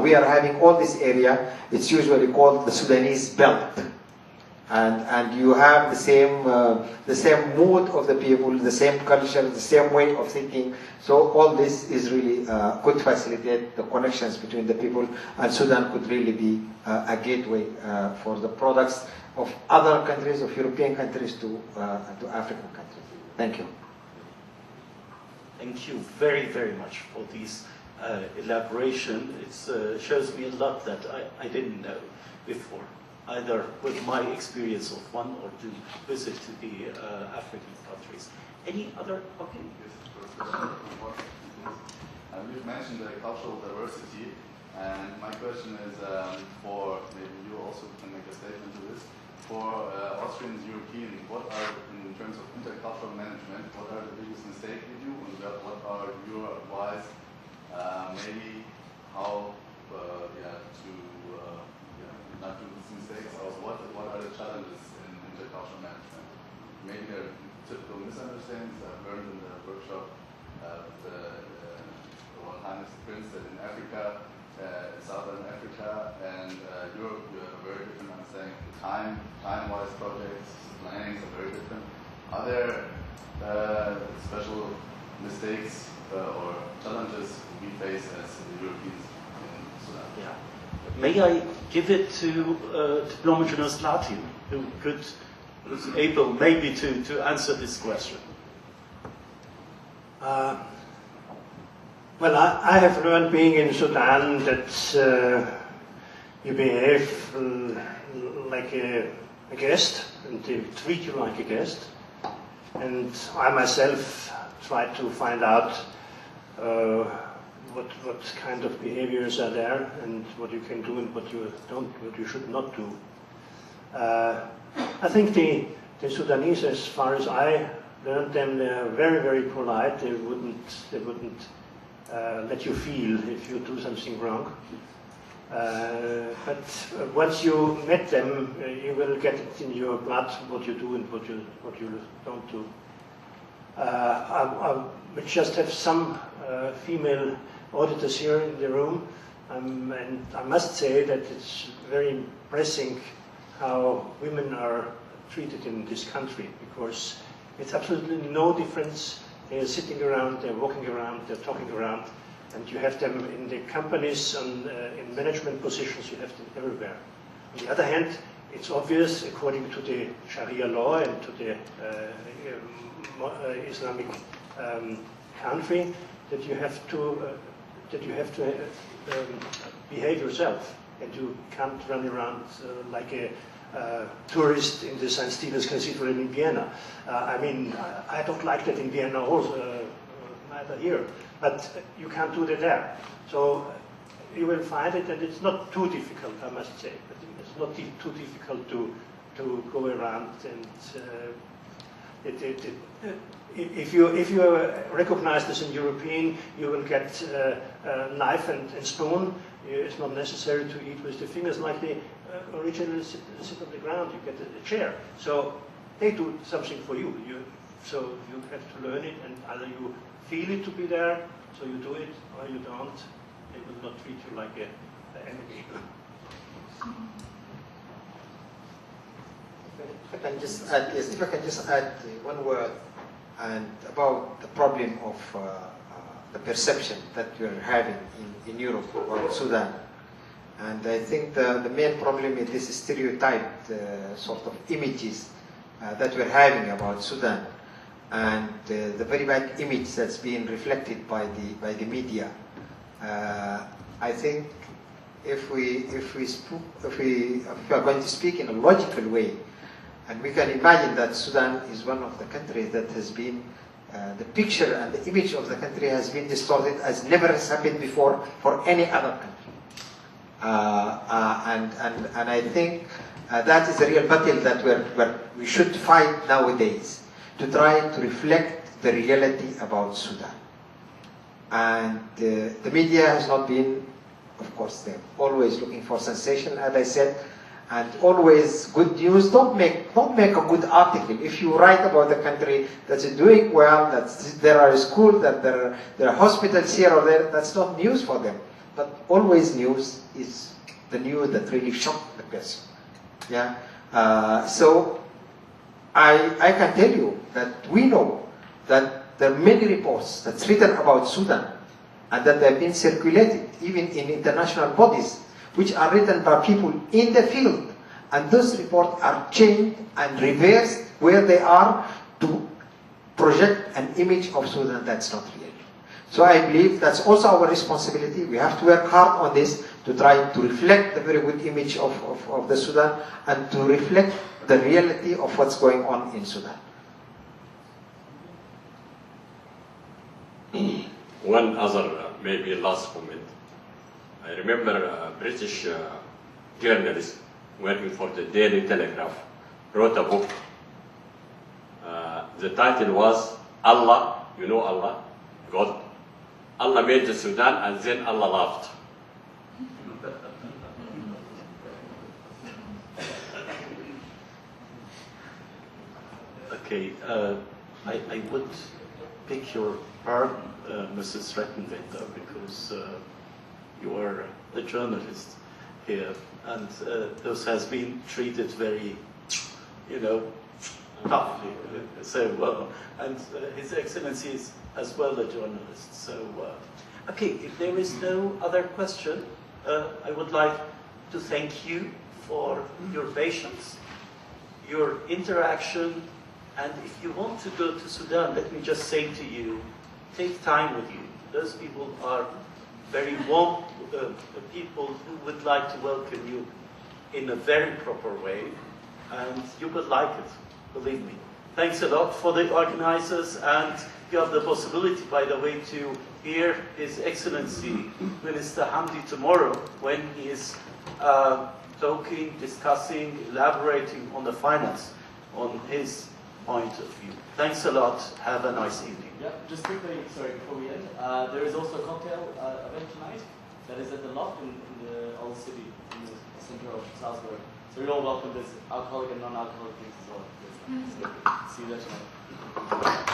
we are having all this area. It's usually called the Sudanese belt. And you have the same mood of the people, the same culture, the same way of thinking. So all this is really could facilitate the connections between the people, and Sudan could really be a gateway for the products of other countries, of European countries to African countries. Thank you. Thank you very, very much for this elaboration. It shows me a lot that I didn't know before, either with my experience of one or two visits to the African countries. Any other? Okay. We've mentioned the cultural diversity, and my question is for, maybe you also can make a statement to this, for Austrians, Europeans, what are, in terms of intercultural management, what are the biggest mistakes you do, and what are your advice, maybe how to not do these mistakes, or what are the challenges in intercultural management? Maybe there are typical misunderstandings I've learned in the workshop. The Royal Highness Prince that in Africa, Southern Africa and Europe, you have a very different understanding of the time-wise projects, plannings are very different. Are there special mistakes or challenges we face as Europeans in Sudan? Yeah. May I give it to Diplomat Latin, who was able maybe to answer this question? Well, I have learned being in Sudan that you behave like a guest, and they treat you like a guest. And I myself try to find out what kind of behaviors are there, and what you can do and what you should not do. I think the Sudanese, as far as I learned them, they're very, very polite. They wouldn't let you feel if you do something wrong. But once you met them, you will get it in your blood what you do and what you don't do. We just have some female auditors here in the room, and I must say that it's very impressive how women are treated in this country, because it's absolutely no difference. They're sitting around, they're walking around, they're talking around, and you have them in the companies and in management positions, you have them everywhere. On the other hand, it's obvious, according to the Sharia law and to the Islamic country, that you have to behave yourself, and you can't run around like a tourist in the St. Stephen's Cathedral in Vienna. I mean, I don't like that in Vienna also, neither here, but you can't do that there. So you will find it, and it's not too difficult, I must say, but it's not too difficult to go around, and if you are recognized as a European, you will get a knife and spoon. It's not necessary to eat with the fingers like they originally sit on the ground. You get a chair. So they do something for you. So you have to learn it, and either you feel it to be there, so you do it, or you don't. They will not treat you like an enemy. If I can just add one word and about the problem of the perception that we're having in Europe or Sudan. And I think the main problem is this stereotyped sort of images that we're having about Sudan, and the very bad image that's being reflected by the media. I think if we are going to speak in a logical way, and we can imagine that Sudan is one of the countries that has been, the picture and the image of the country has been distorted as never has happened before for any other country. And I think that is a real battle that we should fight nowadays, to try to reflect the reality about Sudan. And the media has not been, of course, they're always looking for sensation, as I said, and always good news. Don't make a good article. If you write about the country that's doing well, that there are schools, that there are hospitals here or there, that's not news for them. but always news is the news that really shocked the person. Yeah. So I can tell you that we know that there are many reports that's written about Sudan and that they've been circulated even in international bodies, which are written by people in the field. And those reports are changed and reversed where they are to project an image of Sudan that's not real. So I believe that's also our responsibility. We have to work hard on this to try to reflect the very good image of the Sudan and to reflect the reality of what's going on in Sudan. One other, maybe last comment. I remember a British journalist working for the Daily Telegraph wrote a book. The title was Allah, you know Allah, God. Allah made the Sudan and then Allah laughed. Okay, I would pick your pardon, Mrs. Rettenwetter, because you are the journalist here, and this has been treated very, toughly. So, and His Excellency is as well a journalist. So, okay, if there is no other question, I would like to thank you for your patience, your interaction, and if you want to go to Sudan, let me just say to you, take time with you. Those people are very warm people who would like to welcome you in a very proper way, and you would like it, believe me. Thanks a lot for the organizers, and you have the possibility, by the way, to hear His Excellency Minister Hamdi tomorrow when he is talking, discussing, elaborating on the finance, on his point of view. Thanks a lot. Have a nice evening. Yeah, just quickly, sorry, before we end, there is also a cocktail event tonight that is at the Loft in the old city, in the center of Salzburg. So you're all welcome. There's alcoholic and non-alcoholic drinks as well. So, see you there tonight.